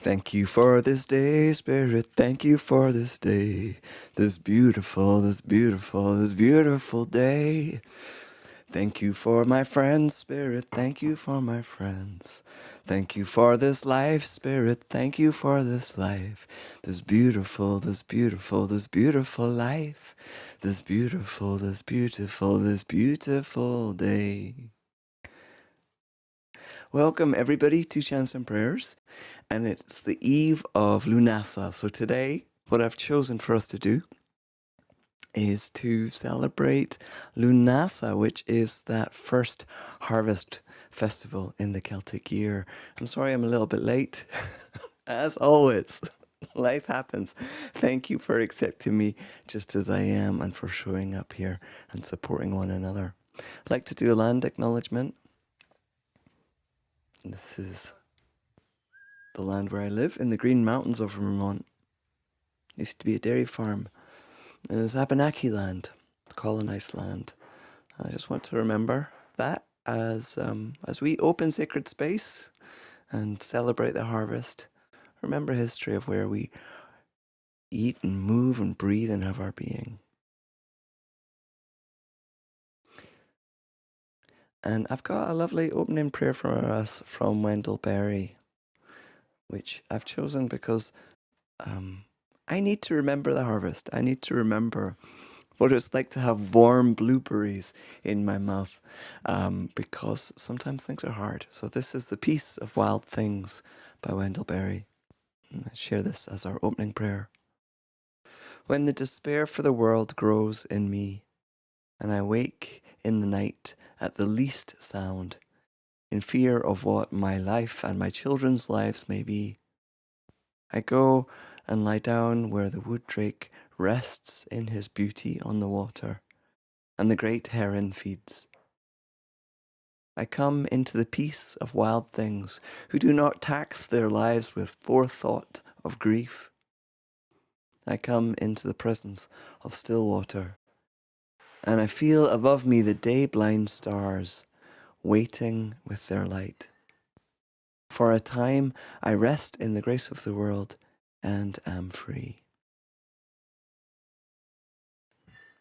Thank you for this day, Spirit. Thank you for this day. This beautiful day. Thank you for my friends, Spirit. Thank you for my friends. Thank you for this life, Spirit. Thank you for this life. This beautiful life. This beautiful day. Welcome everybody to Chants and Prayers, and it's the eve of Lughnasa. So today, what I've chosen for us to do is to celebrate Lughnasa, which is that first harvest festival in the Celtic year. I'm sorry I'm a little bit late, as always. Life happens. Thank you for accepting me just as I am and for showing up here and supporting one another. I'd like to do a land acknowledgement. This is the land where I live, in the Green Mountains of Vermont. It used to be a dairy farm. It was Abenaki land, colonized land. And I just want to remember that as we open sacred space and celebrate the harvest. Remember history of where we eat and move and breathe and have our being. And I've got a lovely opening prayer for us from Wendell Berry, which I've chosen because I need to remember the harvest. I need to remember what it's like to have warm blueberries in my mouth, because sometimes things are hard. So this is The Peace of Wild Things by Wendell Berry. And I share this as our opening prayer. When the despair for the world grows in me, and I wake in the night at the least sound, in fear of what my life and my children's lives may be, I go and lie down where the wood drake rests in his beauty on the water, and the great heron feeds. I come into the peace of wild things who do not tax their lives with forethought of grief. I come into the presence of still water, and I feel above me the day-blind stars waiting with their light. For a time I rest in the grace of the world and am free.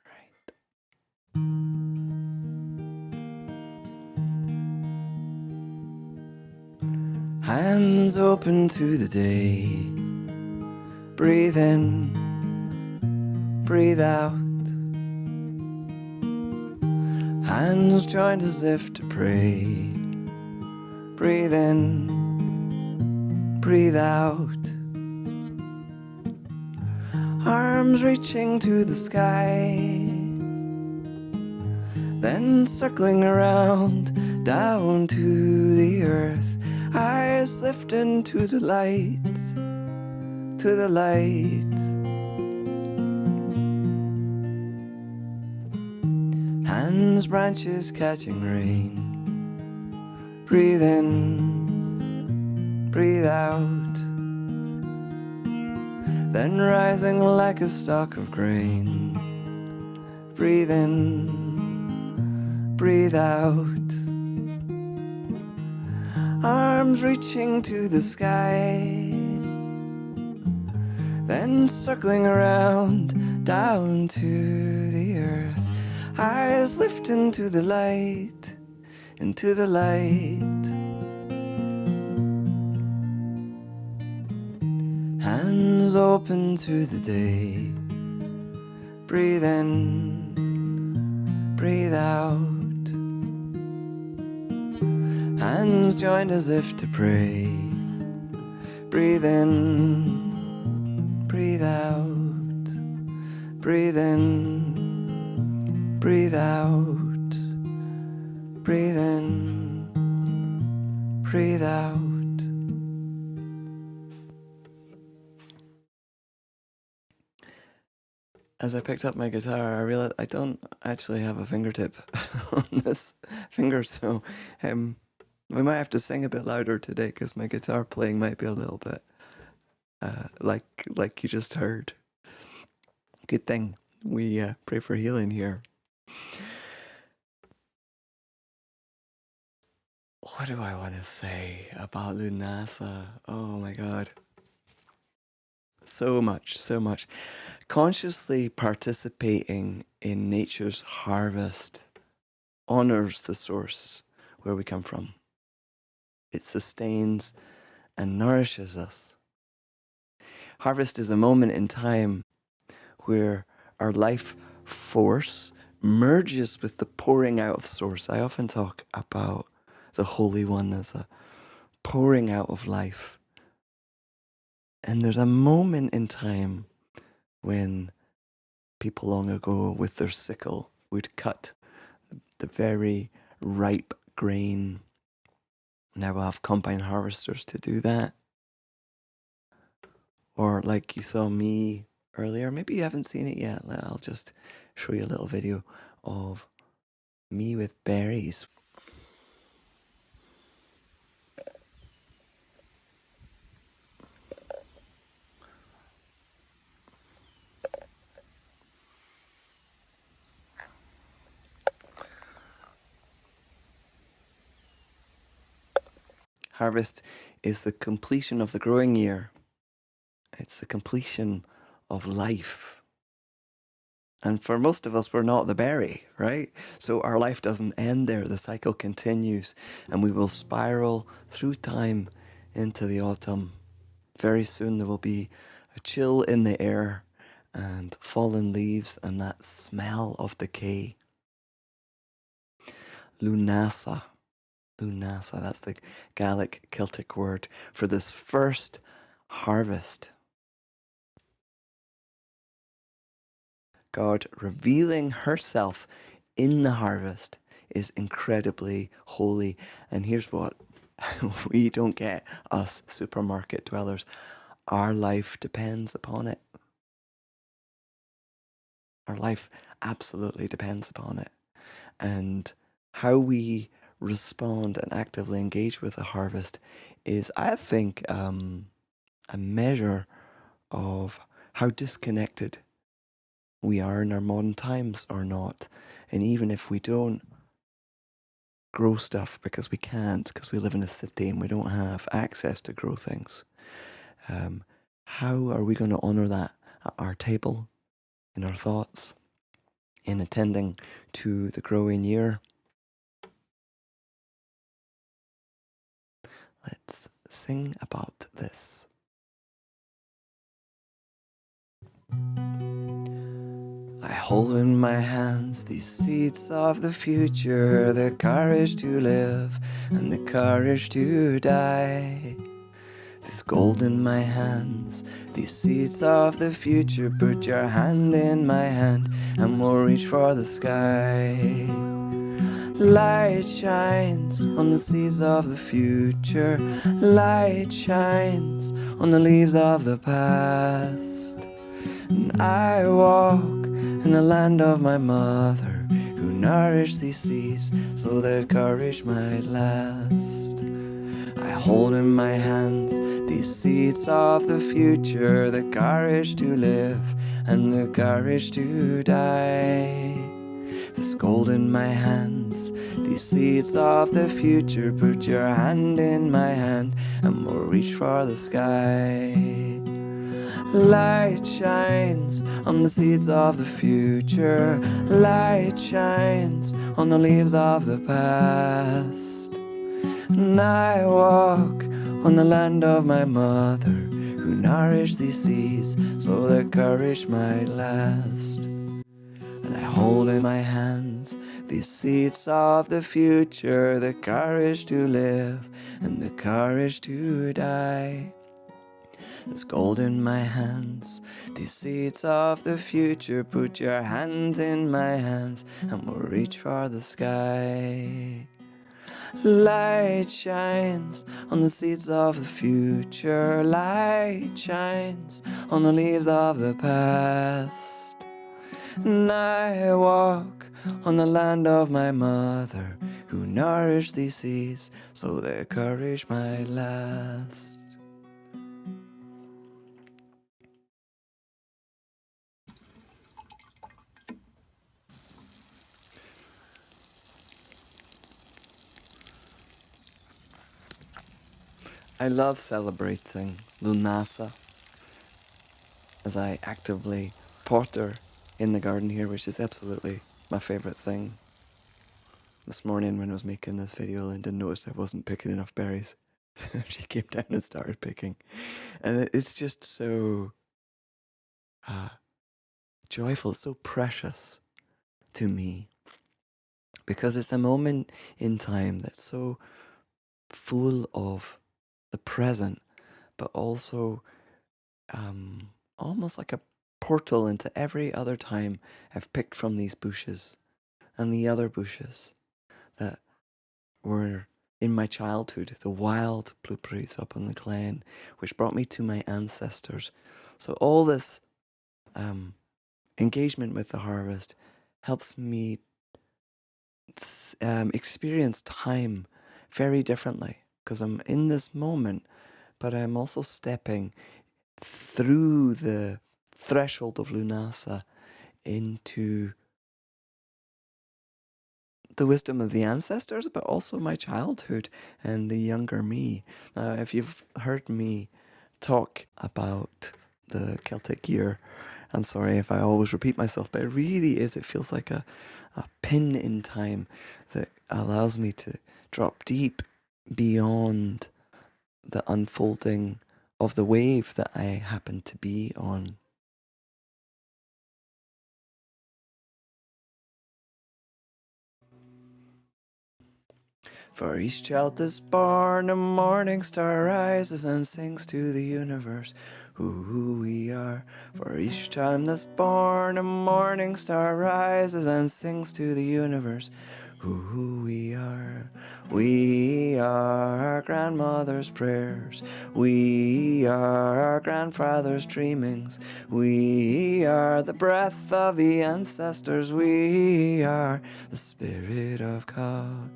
Right. Hands open to the day. Breathe in, breathe out. Hands joined as if to pray. Breathe in, breathe out. Arms reaching to the sky, then circling around down to the earth. Eyes lifting to the light, to the light. Hands, branches catching rain. Breathe in, breathe out. Then rising like a stalk of grain. Breathe in, breathe out. Arms reaching to the sky, then circling around down to the earth. Eyes lifting to the light, into the light. Hands open to the day. Breathe in, breathe out. Hands joined as if to pray. Breathe in, breathe out. Breathe in, breathe out. Breathe in, breathe out. As I picked up my guitar, I realized I don't actually have a fingertip on this finger, so we might have to sing a bit louder today because my guitar playing might be a little bit like you just heard. Good thing we pray for healing here. What do I want to say about Lughnasa? Oh my god. So much, so much. Consciously participating in nature's harvest honors the source where we come from. It sustains and nourishes us. Harvest is a moment in time where our life force merges with the pouring out of source. I often talk about the Holy One as a pouring out of life. And there's a moment in time when people long ago with their sickle would cut the very ripe grain. Now we'll have combine harvesters to do that. Or like you saw me earlier, maybe you haven't seen it yet. I'll just show you a little video of me with berries. Harvest is the completion of the growing year. It's the completion of life. And for most of us, we're not the berry, right? So our life doesn't end there. The cycle continues, and we will spiral through time into the autumn. Very soon there will be a chill in the air and fallen leaves and that smell of decay. Lughnasa. Lughnasa, that's the Gaelic Celtic word for this first harvest. God revealing herself in the harvest is incredibly holy. And here's what we don't get, us supermarket dwellers. Our life depends upon it. Our life absolutely depends upon it. And how we respond and actively engage with the harvest is, I think, a measure of how disconnected we are in our modern times or not. And even if we don't grow stuff because we can't, because we live in a city and we don't have access to grow things, how are we going to honor that at our table, in our thoughts, in attending to the growing year? Let's sing about this. I hold in my hands these seeds of the future, the courage to live and the courage to die. This gold in my hands, these seeds of the future, put your hand in my hand and we'll reach for the sky. Light shines on the seeds of the future, light shines on the leaves of the past. And I walk in the land of my mother, who nourished these seeds so that courage might last. I hold in my hands these seeds of the future, the courage to live and the courage to die. This gold in my hands, these seeds of the future, put your hand in my hand and we'll reach for the sky. Light shines on the seeds of the future, light shines on the leaves of the past. And I walk on the land of my mother, who nourished these seeds so that courage might last. And I hold in my hands these seeds of the future, the courage to live and the courage to die. There's gold in my hands, these seeds of the future, put your hands in my hands and we'll reach for the sky. Light shines on the seeds of the future, light shines on the leaves of the past. And I walk on the land of my mother, who nourished these seeds so their courage might last. I love celebrating Lughnasa. as I actively potter in the garden here, which is absolutely my favourite thing. This morning when I was making this video, Linda noticed I wasn't picking enough berries. So she came down and started picking. And it's just so joyful, so precious to me. Because it's a moment in time that's so full of the present, but also almost like a portal into every other time I've picked from these bushes and the other bushes that were in my childhood, the wild blueberries up on the glen, which brought me to my ancestors. So all this engagement with the harvest helps me experience time very differently, because I'm in this moment, but I'm also stepping through the threshold of Lughnasa into the wisdom of the ancestors, but also my childhood and the younger me. Now, if you've heard me talk about the Celtic year, I'm sorry if I always repeat myself, but it really is, it feels like a pin in time that allows me to drop deep beyond the unfolding of the wave that I happen to be on. For each child is born, a morning star rises and sings to the universe who we are. For each time that's born, a morning star rises and sings to the universe who we are. We are our grandmother's prayers. We are our grandfather's dreamings. We are the breath of the ancestors. We are the spirit of God.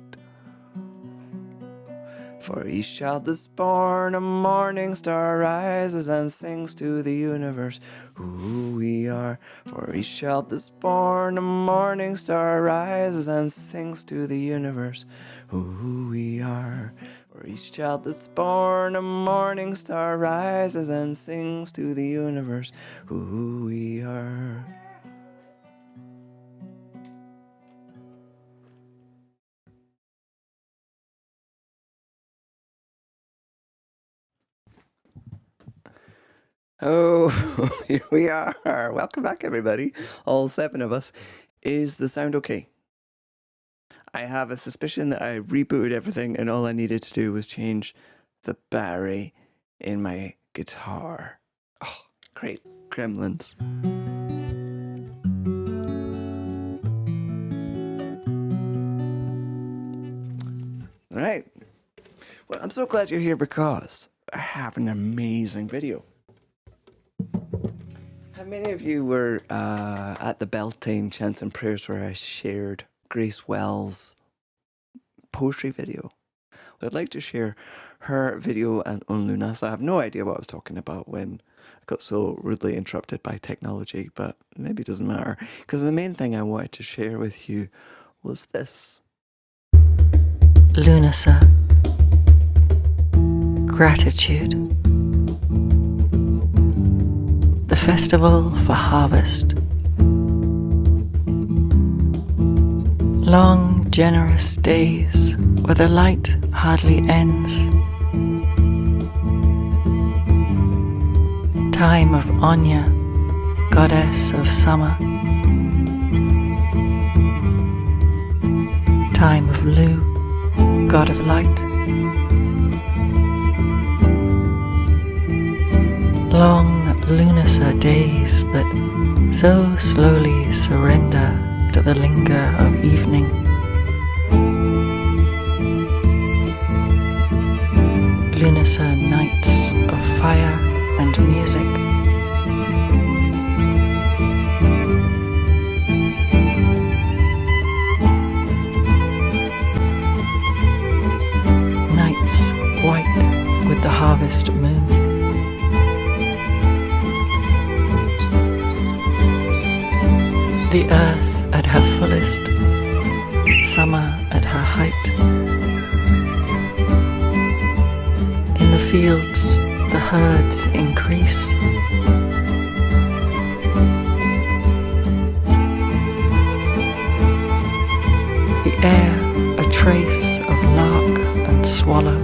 For each child that's born, a morning star rises and sings to the universe who we are. For each child that's born, a morning star rises and sings to the universe who we are. For each child that's born, a morning star rises and sings to the universe who we are. Oh, here we are. Welcome back, everybody. All 7 of us. Is the sound okay? I have a suspicion that I rebooted everything and all I needed to do was change the battery in my guitar. Oh, great. Gremlins. All right. Well, I'm so glad you're here because I have an amazing video. How many of you were at the Beltane Chants and Prayers where I shared Grace Wells' poetry video? Well, I'd like to share her video on Lughnasa. I have no idea what I was talking about when I got so rudely interrupted by technology, but maybe it doesn't matter, because the main thing I wanted to share with you was this. Lughnasa. Gratitude. The festival for harvest. Long, generous days where the light hardly ends. Time of Anya, goddess of summer. Time of Lu, god of light. Long Lughnasa days that so slowly surrender to the linger of evening. Lughnasa nights of fire and music. Nights white with the harvest moon. The earth at her fullest, summer at her height. In the fields, the herds increase. air a trace of lark and swallow.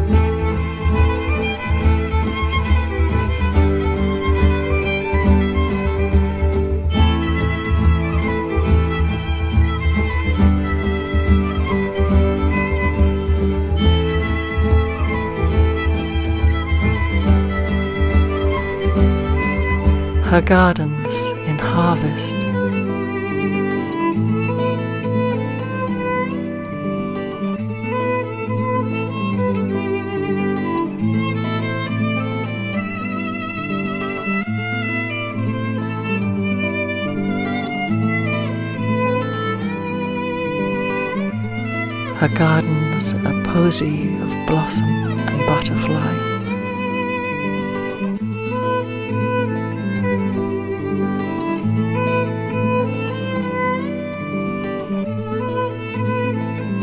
Her gardens in harvest, her gardens a posy of blossom and butterfly.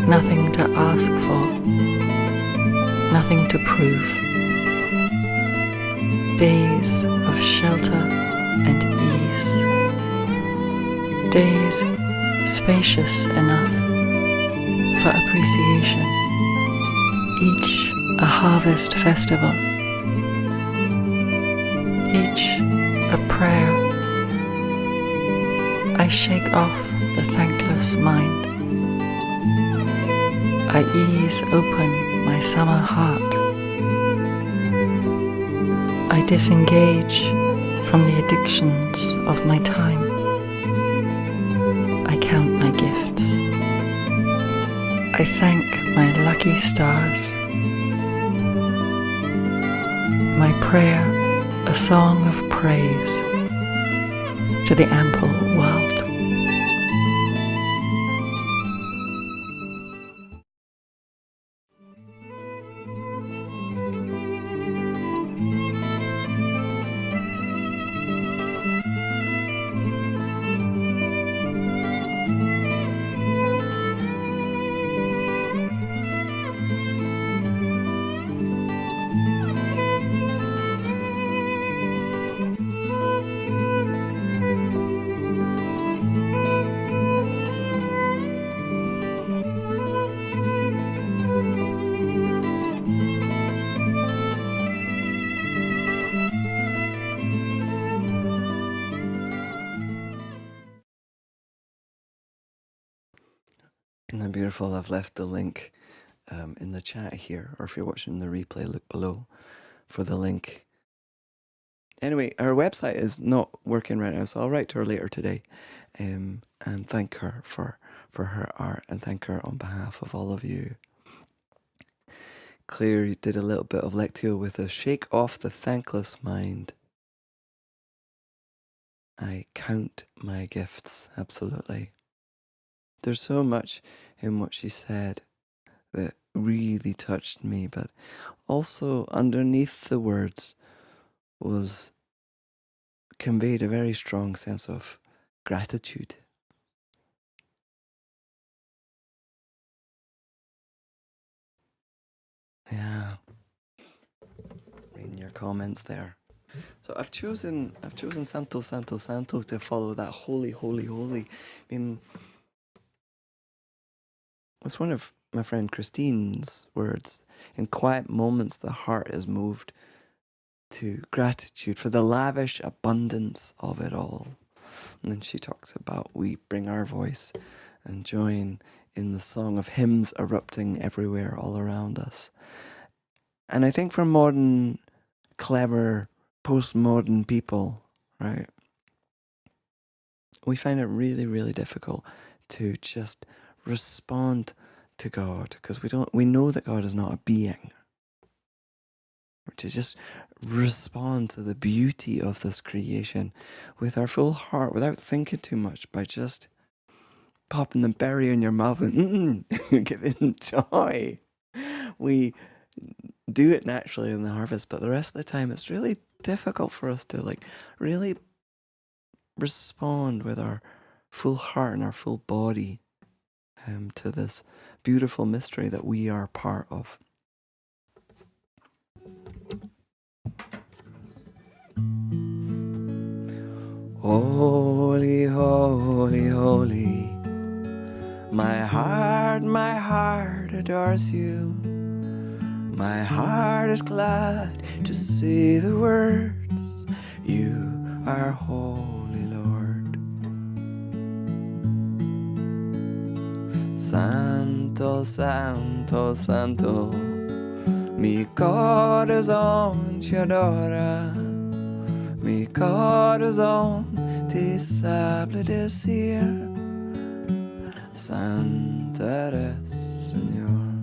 Nothing to ask for, nothing to prove. Days of shelter and ease. Days spacious enough for appreciation. Each a harvest festival. Each a prayer. I shake off the thankless mind. I ease open my summer heart. I disengage from the addictions of my time. I count my gifts. I thank my lucky stars. My prayer, a song of praise to the ample world. Isn't that beautiful? I've left the link in the chat here, or if you're watching the replay, look below for the link. Anyway, her website is not working right now, so I'll write to her later today and thank her for her art and thank her on behalf of all of you. Claire did a little bit of Lectio with a shake off the thankless mind. I count my gifts, absolutely. There's so much in what she said that really touched me, but also underneath the words was conveyed a very strong sense of gratitude. Yeah. Reading your comments there. So I've chosen Santo, Santo, Santo to follow that holy, holy, holy. I mean, it's one of my friend Christine's words. In quiet moments, the heart is moved to gratitude for the lavish abundance of it all. And then she talks about we bring our voice and join in the song of hymns erupting everywhere all around us. And I think for modern, clever, postmodern people, right, we find it really, really difficult to just respond to God because we know that God is not a being. Or to just respond to the beauty of this creation with our full heart without thinking too much, by just popping the berry in your mouth and giving joy. We do it naturally in the harvest, but the rest of the time it's really difficult for us to really respond with our full heart and our full body to this beautiful mystery that we are part of. Holy, holy, holy, My heart adores you. My heart is glad to say the words, you are holy, Lord. Santo, Santo, Santo, mi corazón te adora. Mi corazón te sabe decir, Santa eres, Señor.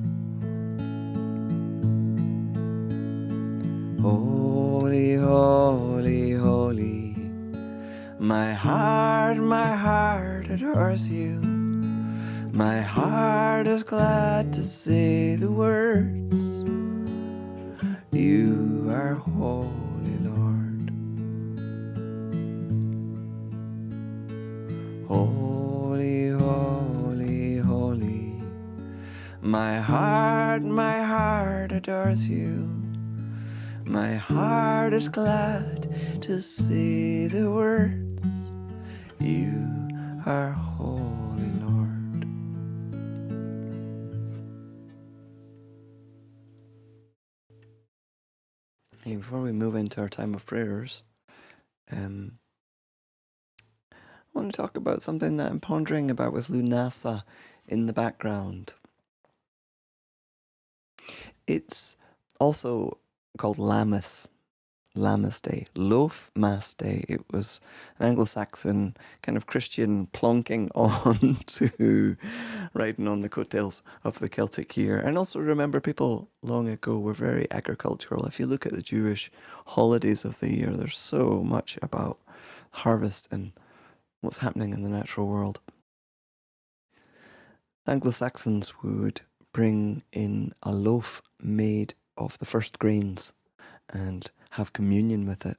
Holy, holy, holy, my heart adores you. My heart is glad to say the words, you are holy, Lord. Holy, holy, holy, my heart adores you. My heart is glad to say the words, you are holy, Lord. Hey, before we move into our time of prayers, I want to talk about something that I'm pondering about with Lughnasa in the background. It's also called Lammas Day, Loaf Mass Day. It was an Anglo-Saxon kind of Christian plonking on to riding on the coattails of the Celtic year. And also remember, people long ago were very agricultural. If you look at the Jewish holidays of the year, there's so much about harvest and what's happening in the natural world. Anglo-Saxons would bring in a loaf made of the first grains and have communion with it.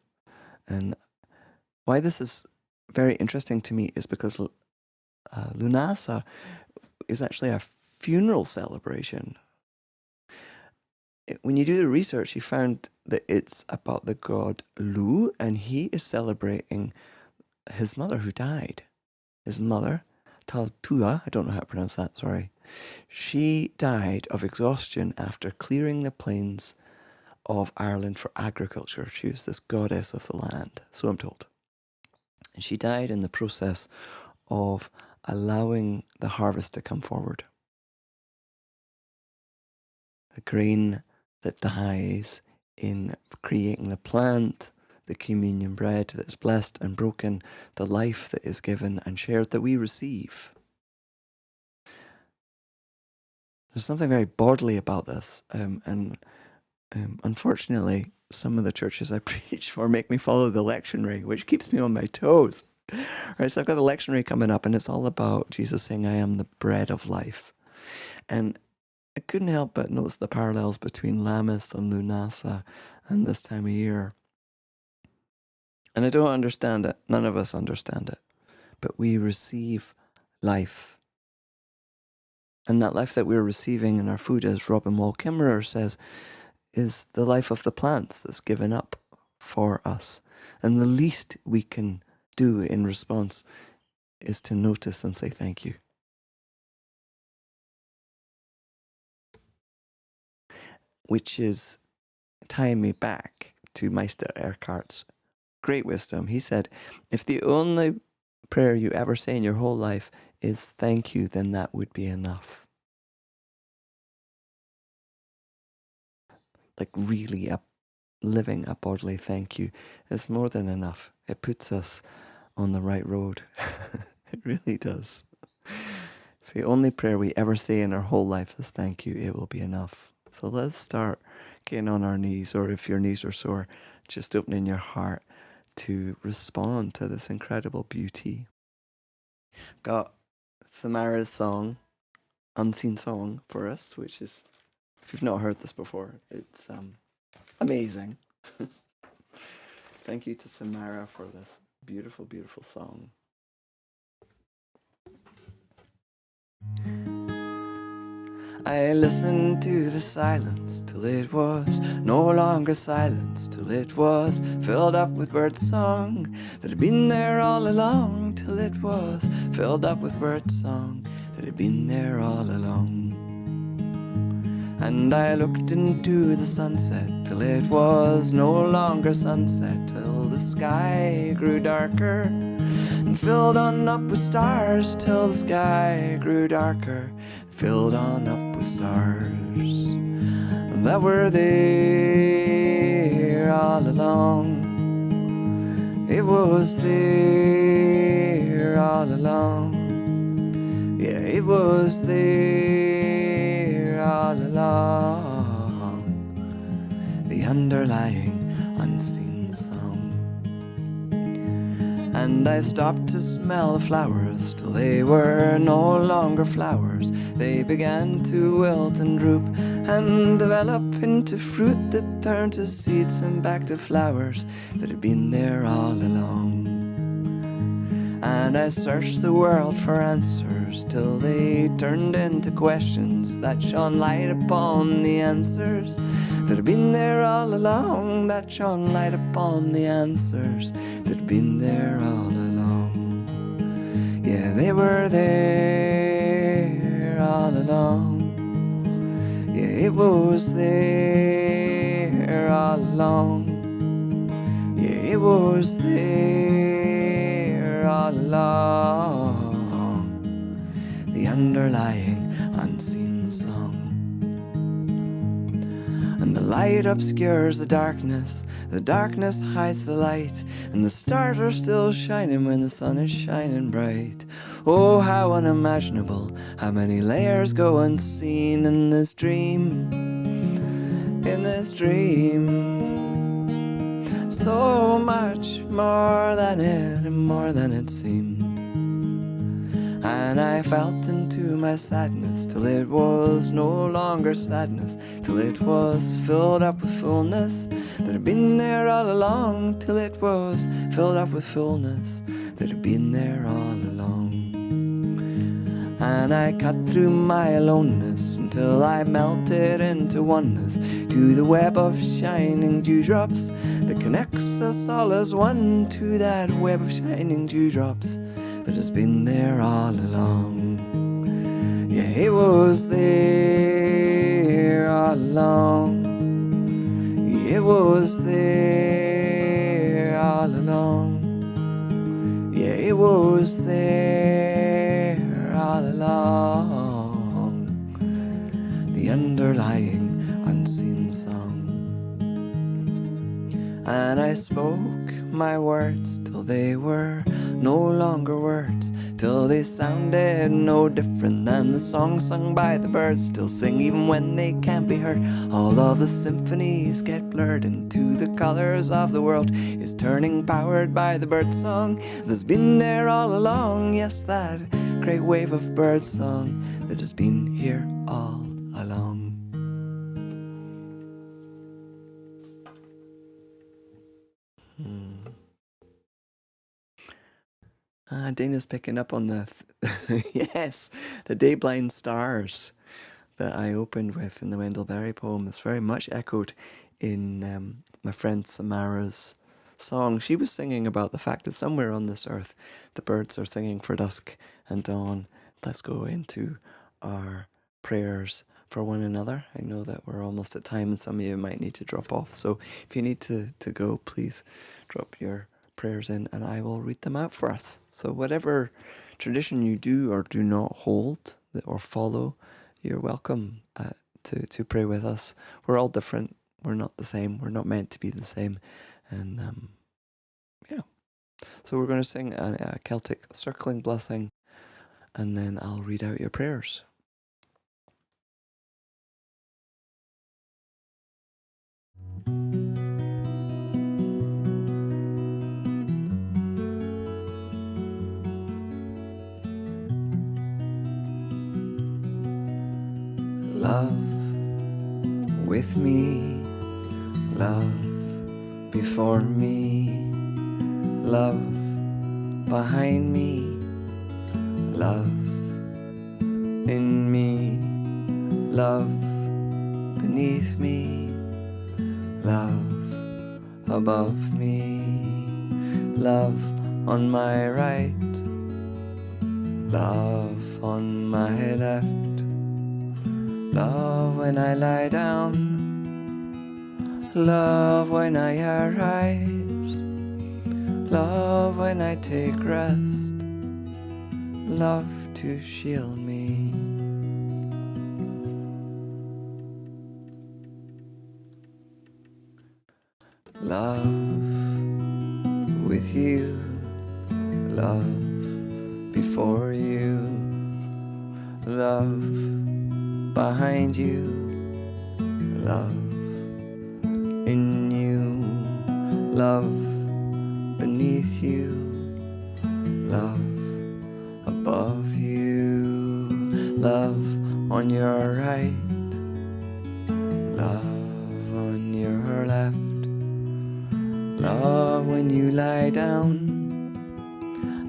And why this is very interesting to me is because Lughnasa is actually a funeral celebration. When you do the research, you found that it's about the god Lu, and he is celebrating his mother who died. His mother, Taltua, I don't know how to pronounce that, sorry. She died of exhaustion after clearing the plains of Ireland for agriculture. She was this goddess of the land, so I'm told. And she died in the process of allowing the harvest to come forward. The grain that dies in creating the plant, the communion bread that is blessed and broken, the life that is given and shared that we receive. There's something very bodily about this, and unfortunately, some of the churches I preach for make me follow the lectionary, which keeps me on my toes. Right, so I've got the lectionary coming up, and it's all about Jesus saying, I am the bread of life. And I couldn't help but notice the parallels between Lammas and Lughnasa and this time of year. And I don't understand it. None of us understand it. But we receive life. And that life that we're receiving in our food, as Robin Wall Kimmerer says, is the life of the plants that's given up for us. And the least we can do in response is to notice and say thank you. Which is tying me back to Meister Eckhart's great wisdom. He said, if the only prayer you ever say in your whole life is thank you, then that would be enough. Like really living a bodily thank you is more than enough. It puts us on the right road. It really does. If the only prayer we ever say in our whole life is thank you, it will be enough. So let's start getting on our knees, or if your knees are sore, just opening your heart to respond to this incredible beauty. Got Samara's song, Unseen Song, for us, which is, if you've not heard this before, it's amazing. Thank you to Samara for this beautiful, beautiful song. I listened to the silence till it was no longer silence, till it was filled up with bird song that had been there all along, till it was filled up with bird song that that had been there all along. And I looked into the sunset till it was no longer sunset, till the sky grew darker and filled on up with stars, till the sky grew darker and filled on up with stars that were there all along. It was there all along. Yeah, it was there all along. The underlying unseen song. And I stopped to smell the flowers till they were no longer flowers. They began to wilt and droop and develop into fruit that turned to seeds and back to flowers that had been there all along. And I searched the world for answers till they turned into questions that shone light upon the answers that had been there all along, that shone light upon the answers that had been there all along. Yeah, they were there all along. Yeah, it was there all along. Yeah, it was there all along. The underlying unseen song. And the light obscures the darkness hides the light, and the stars are still shining when the sun is shining bright. Oh, how unimaginable, how many layers go unseen in this dream, in this dream. So much more than it and more than it seemed. And I felt into my sadness till it was no longer sadness, till it was filled up with fullness that had been there all along, till it was filled up with fullness that had been there all along. And I cut through my aloneness until I melted into oneness to the web of shining dewdrops that connects us all as one, to that web of shining dewdrops that has been there all along. Yeah, it was there all along. Yeah, it was there all along. Yeah, it was there all along. The underlying unseen song. And I spoke my words till they were no longer words, till they sounded no different than the song sung by the birds, still sing even when they can't be heard. All of the symphonies get blurred into the colors of the world is turning, powered by the bird song that's been there all along. Yes, that great wave of bird song that has been here all along. Dana's picking up on the yes, the day blind stars that I opened with in the Wendell Berry poem. It's very much echoed in my friend Samara's song. She was singing about the fact that somewhere on this earth the birds are singing for dusk and dawn. Let's go into our prayers for one another. I know that we're almost at time and some of you might need to drop off, so if you need to go, please drop your prayers in and I will read them out for us. So whatever tradition you do or do not hold or follow, you're welcome to pray with us. We're all different. We're not the same. We're not meant to be the same. And yeah. So we're going to sing a Celtic circling blessing and then I'll read out your prayers. Love with me, love before me, love behind me, love in me, love beneath me, love above me, love on my right, Love on my left, love when I lie down, love when I arise, love when I take rest, love to shield me. Love with you, love before you, love behind you, love in you, love beneath you, love above you, love on your right, love on your left, love when you lie down,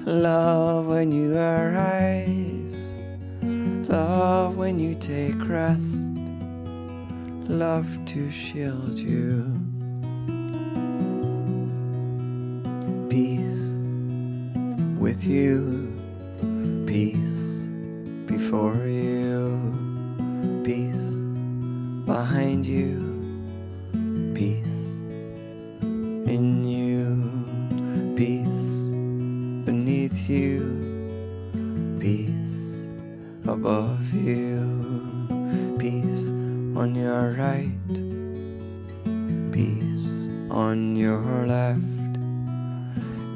love when you arise, love when you take rest, love to shield you. Peace with you, peace before you, peace behind you, peace in you, peace beneath you, peace above you, peace on your right, peace on your left,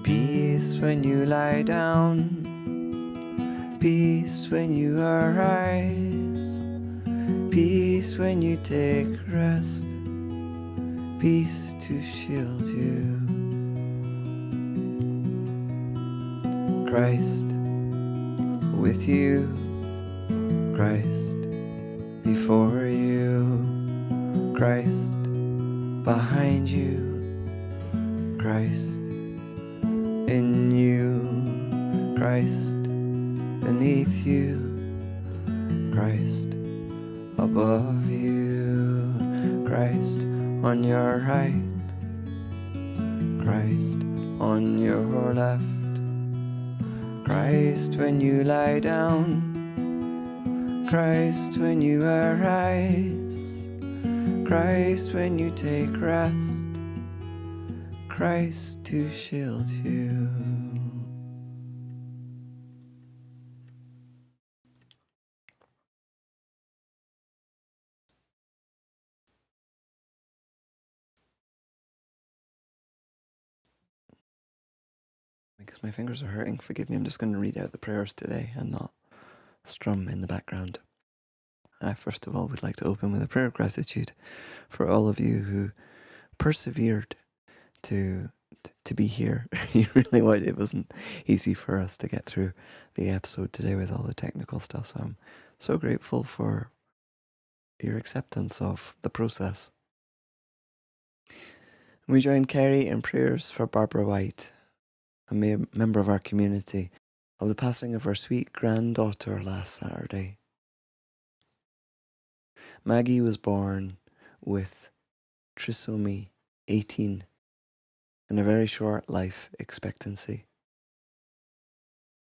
peace when you lie down, peace when you arise, peace when you take rest, peace to shield you. Christ with you, Christ before you, Christ behind you, Christ in you, Christ beneath you, Christ above you, Christ on your right, Christ on your left, Christ when you lie down, Christ when you arise, Christ when you take rest, Christ to shield you. Because my fingers are hurting, forgive me, I'm just going to read out the prayers today and not strum in the background. I first of all would like to open with a prayer of gratitude for all of you who persevered to be here. You really would. It wasn't easy for us to get through the episode today with all the technical stuff, so I'm so grateful for your acceptance of the process. We join Kerry in prayers for Barbara White, a member of our community, of the passing of her sweet granddaughter last Saturday. Maggie was born with trisomy 18 and a very short life expectancy.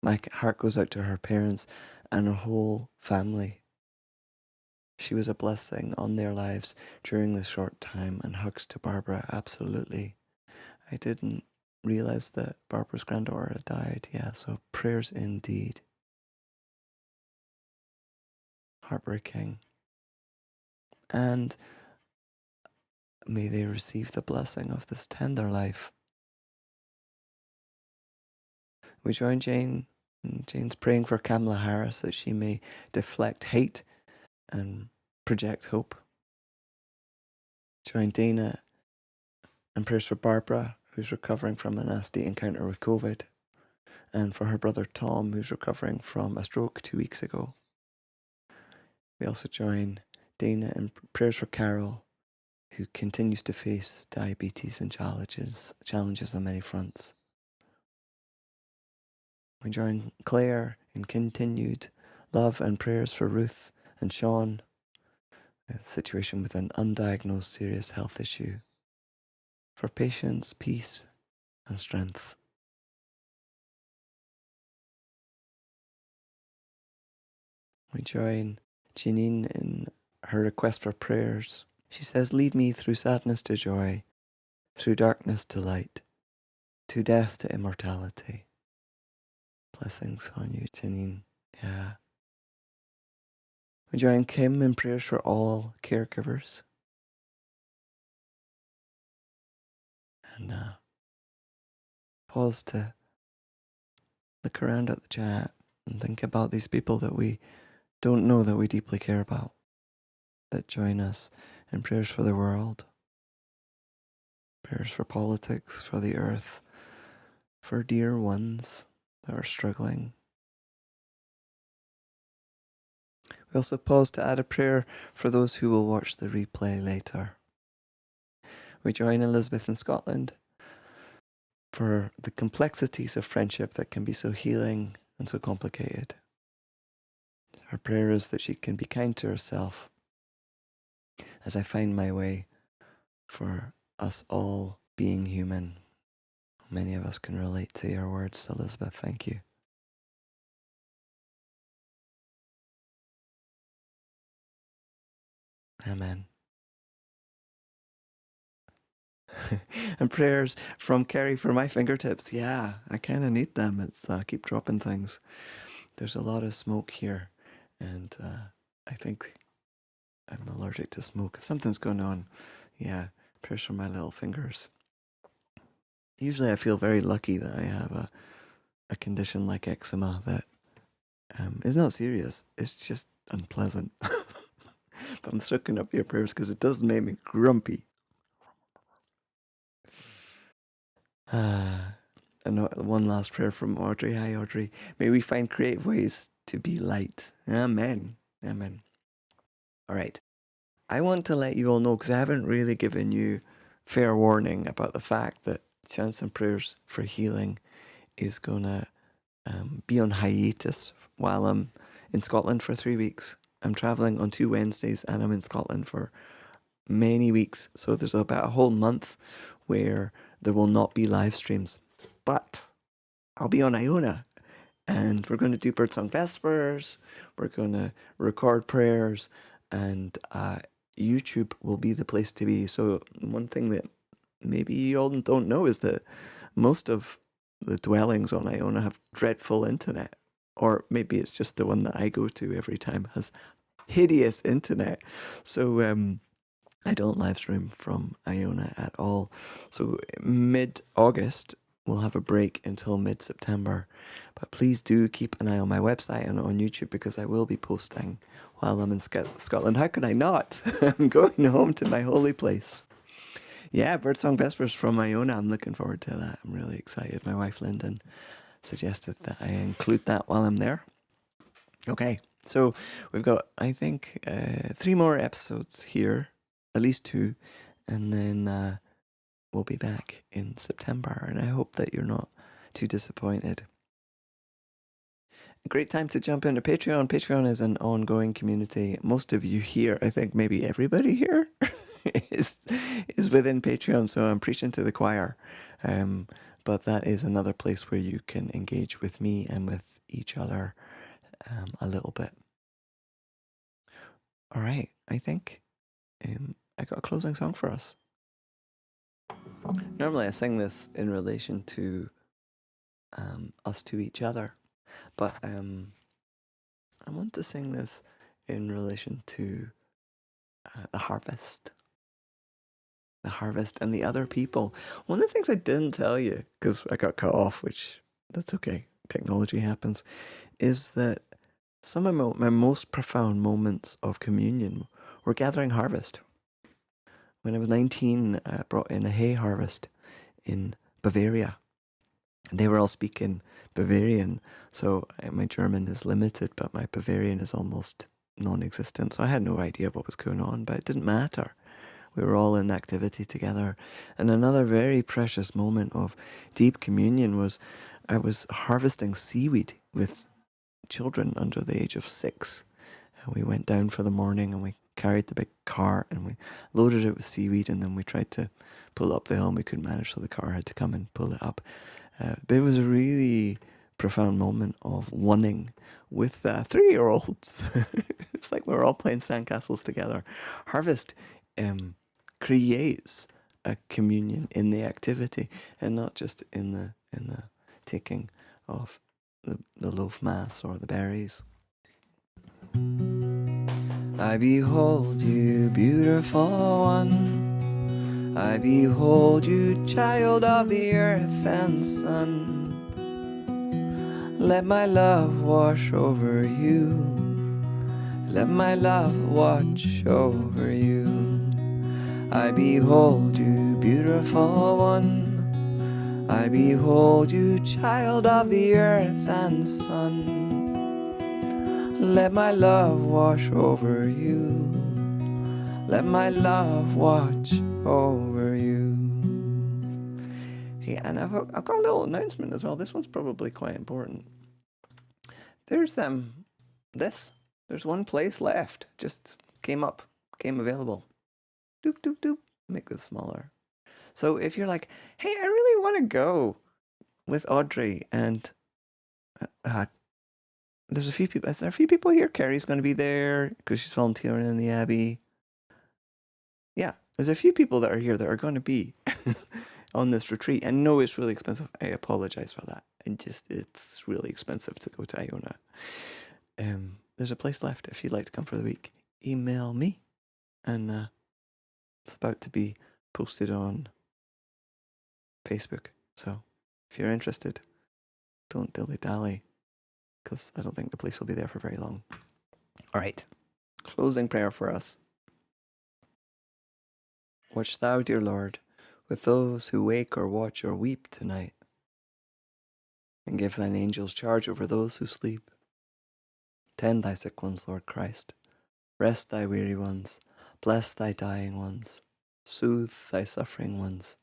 My heart goes out to her parents and her whole family. She was a blessing on their lives during this short time, and hugs to Barbara, absolutely. I didn't realize that Barbara's granddaughter had died, so prayers indeed. Heartbreaking. And may they receive the blessing of this tender life. We join Jane, and Jane's praying for Kamala Harris that she may deflect hate and project hope. Join Dana and prayers for Barbara, who's recovering from a nasty encounter with COVID, and for her brother Tom, who's recovering from a stroke 2 weeks ago. We also join Dana in prayers for Carol, who continues to face diabetes and challenges on many fronts. We join Claire in continued love and prayers for Ruth and Sean, a situation with an undiagnosed serious health issue, for patience, peace, and strength. We join Janine in her request for prayers. She says, lead me through sadness to joy, through darkness to light, to death to immortality. Blessings on you, Janine. Yeah. We join Kim in prayers for all caregivers. And pause to look around at the chat and think about these people that we don't know that we deeply care about, that join us in prayers for the world, prayers for politics, for the earth, for dear ones that are struggling. We also pause to add a prayer for those who will watch the replay later. We join Elizabeth in Scotland for the complexities of friendship that can be so healing and so complicated. Her prayer is that she can be kind to herself as I find my way for us all being human. Many of us can relate to your words, Elizabeth. Thank you. Amen. And prayers from Kerry for my fingertips. Yeah, I kind of need them. It's keep dropping things. There's a lot of smoke here, and I think I'm allergic to smoke. Something's going on. Yeah, prayers for my little fingers. Usually I feel very lucky that I have a condition like eczema that is not serious. It's just unpleasant. But I'm soaking up your prayers because it does make me grumpy. And one last prayer from Audrey. Hi, Audrey. May we find creative ways to be light. Amen. Amen. All right. I want to let you all know, because I haven't really given you fair warning about the fact that Chants and Prayers for Healing is going to be on hiatus while I'm in Scotland for 3 weeks. I'm traveling on 2 Wednesdays and I'm in Scotland for many weeks. So there's about a whole month where there will not be live streams. But I'll be on Iona and we're going to do Birdsong Vespers. We're going to record prayers and YouTube will be the place to be. So one thing that maybe you all don't know is that most of the dwellings on Iona have dreadful internet. Or maybe it's just the one that I go to every time has hideous internet. So I don't live stream from Iona at all. So mid-August, we'll have a break until mid-September. But please do keep an eye on my website and on YouTube because I will be posting while I'm in Scotland. How could I not? I'm going home to my holy place. Yeah, Birdsong Vespers from Iona. I'm looking forward to that. I'm really excited. My wife Lyndon suggested that I include that while I'm there. Okay, so we've got, I think, 3 more episodes here, at least 2, and then we'll be back in September, and I hope that you're not too disappointed. A great time to jump into Patreon. Patreon is an ongoing community. Most of you here, I think maybe everybody here, is within Patreon, so I'm preaching to the choir. But that is another place where you can engage with me and with each other a little bit. All right, I think I got a closing song for us. Normally I sing this in relation to us to each other, but I want to sing this in relation to the harvest. The harvest and the other people. One of the things I didn't tell you, because I got cut off, which that's okay, technology happens, is that some of my most profound moments of communion were gathering harvest. When I was 19, I brought in a hay harvest in Bavaria. They were all speaking Bavarian, so my German is limited, but my Bavarian is almost non-existent. So I had no idea what was going on, but it didn't matter. We were all in activity together. And another very precious moment of deep communion was I was harvesting seaweed with children under the age of 6. And we went down for the morning and we carried the big cart and we loaded it with seaweed, and then we tried to pull up the hill and we couldn't manage, so the car had to come and pull it up. But it was a really profound moment of oneing with 3-year-olds. It's like we're all playing sandcastles together. Harvest creates a communion in the activity and not just in the taking of the loaf mass or the berries. I behold you, beautiful one. I behold you, child of the earth and sun. Let my love wash over you. Let my love watch over you. I behold you, beautiful one. I behold you, child of the earth and sun. Let my love wash over you. Let my love watch over you. Hey, and I've got a little announcement as well. This one's probably quite important. There's there's one place left. Just came available. Doop doop doop. Make this smaller. So if you're like, hey, I really want to go with Audrey, and there's a few people. Is there a few people here? Carrie's going to be there because she's volunteering in the Abbey. Yeah, there's a few people that are here that are going to be on this retreat. And no, it's really expensive. I apologize for that. It's really expensive to go to Iona. There's a place left if you'd like to come for the week. Email me, and it's about to be posted on Facebook. So if you're interested, don't dilly-dally, because I don't think the place will be there for very long. All right, closing prayer for us. Watch thou, dear Lord, with those who wake or watch or weep tonight, and give thine angels charge over those who sleep. Tend thy sick ones, Lord Christ. Rest thy weary ones. Bless thy dying ones. Soothe thy suffering ones.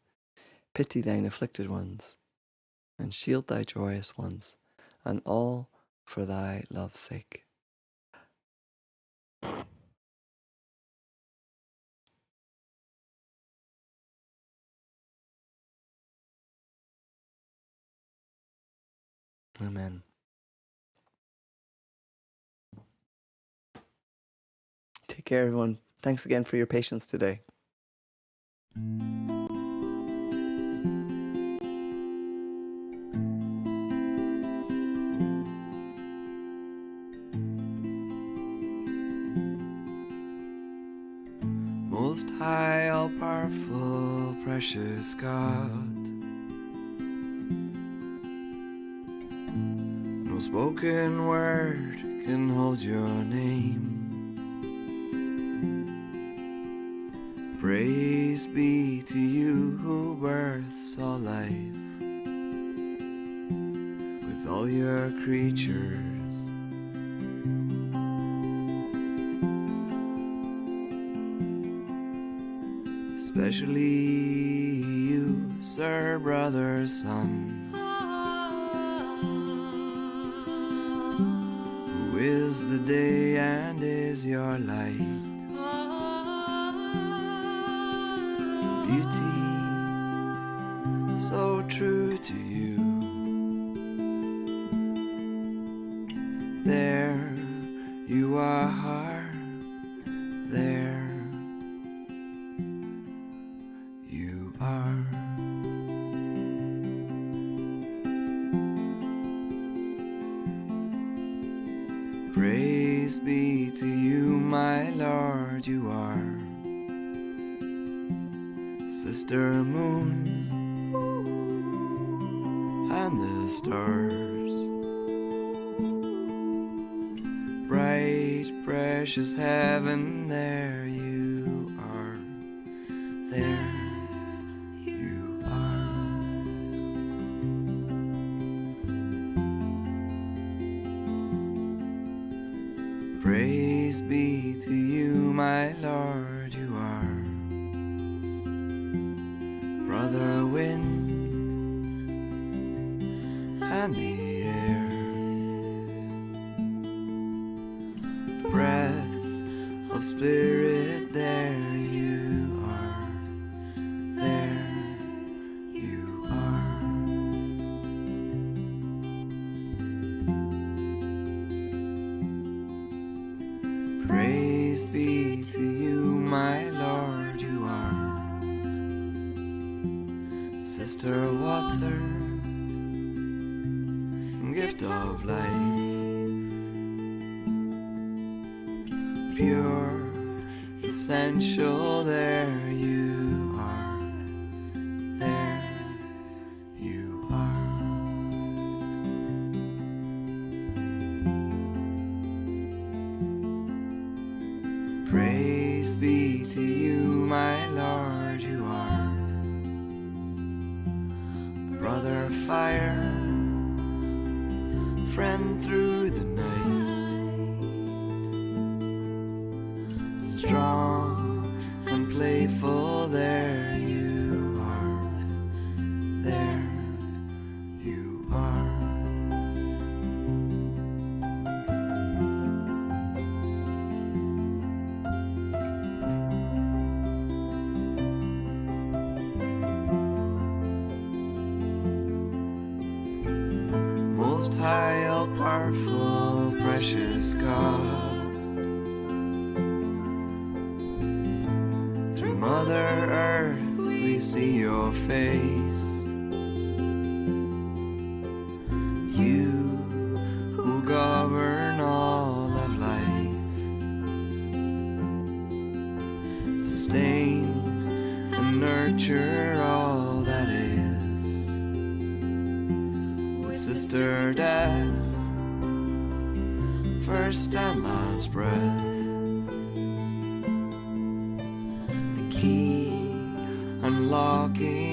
Pity thine afflicted ones. And shield thy joyous ones. And all for thy love's sake. Amen. Take care, everyone. Thanks again for your patience today. Most high, all-powerful, precious God, no spoken word can hold your name. Praise be to you who births all life, with all your creatures. Especially you, sir, brother, son, who is the day and is your light. Beauty so true to you. There you are, there you are. Praise be to you, my Lord, you are. Sister moon and the stars, bright precious heaven, there you are, there you are. Praise be to you, my Lord, you are. Brother wind and the air, breath of spirit, there you are, there you are. sister water, gift of life, pure, essential, there you are, there you are. Praise be to you, my Lord, you are brother fire, friend through the night, strong and playful, there you are, there you are. Most high, all powerful, precious God, through Mother Earth we see your face. You who govern all of life, sustain and nurture all that is. Sister death, first and last breath, the key unlocking